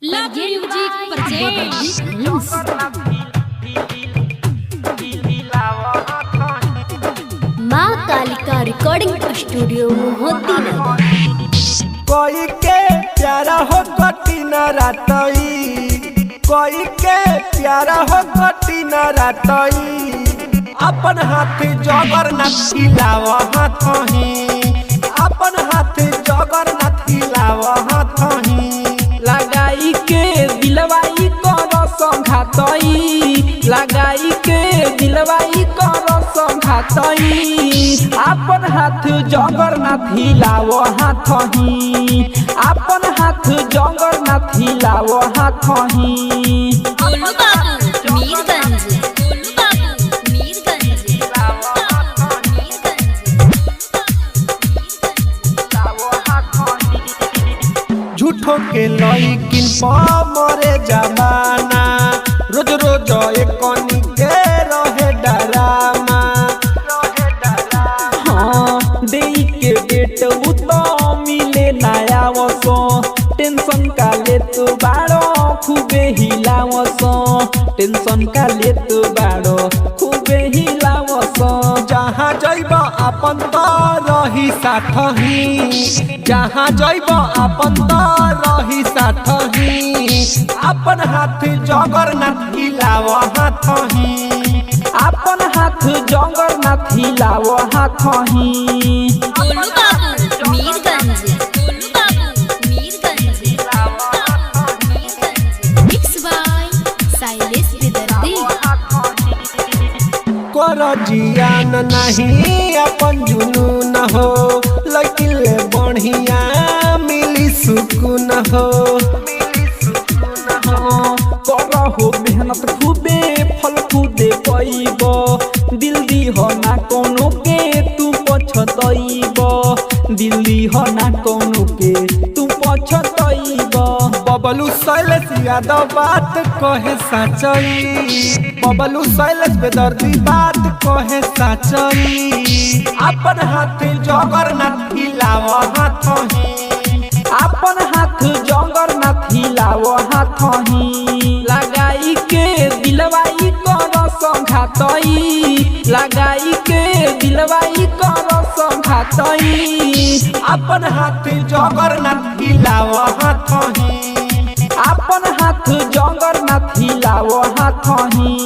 Love music presents माँ Kalika recording studio Mohiuddinnagar. कोई के प्यारा हो कठिन रातई, कोई के प्यारा हो कठिन रातई, अपन हाथ जगन्नाथ खिलाव हाथही, अपन हाथ जगन्नाथ खिलाव हाथही। लगाई के दिलवाई कर संघातई, लगाई के दिलवाई कर संघातई, अपन हाथ जगन्नाथ हिलाव हाथही, अपन हाथ जगन्नाथ हिलाव हाथही। गोलू बाबू मीरगंज, गोलू बाबू मीरगंज। झूठो के लईकिन मरे जमाना, रोज रोज एकनी के रहे डरामा। हाँ देई के बेट तो मिले नया वसो, टेंशन का ले तो बाड़ो खूबे हिलावसो, टेंशन का ले तो बाड़ो खूबे हिलावसो। जहाँ जइब अपन तो रही साथही, जहाँ जइब अपन तो रही साथही, अपन हाथ जगन्नाथ खिलाव हाथही, अपन हाथ जगन्नाथ हिलाव हाथही। गोलू बाबू मीरगंज, गोलू बाबू मीरगंज। मिक्स बाय साइलेश बेदर्दी। कर जियान नहीं अपन जुनून हो, लेकिन ले बढ़िया मिली सुकून हो। करहो मेहनत खूबे फल खुदे पैब, दिल दीह ना कोनो के तू पछतैब, दिल दीह ना कोनो के तू पछतैब। बबलू शैलेश यादव बात कहे सचई, बबलू शैलेश बेदर्दी बात कहे सचई, अपन हाथ जगन्नाथ खिलाव हाथही, अपन हाथ जगन्नाथ हिलाव हाथही। लगाई के दिलवाई कर संघातई, लगाई के दिलवाई कर संघातई, अपन हाथ जगन्नाथ खिलाव हाथही, अपन हाथ जगन्नाथ हिलाव हाथही।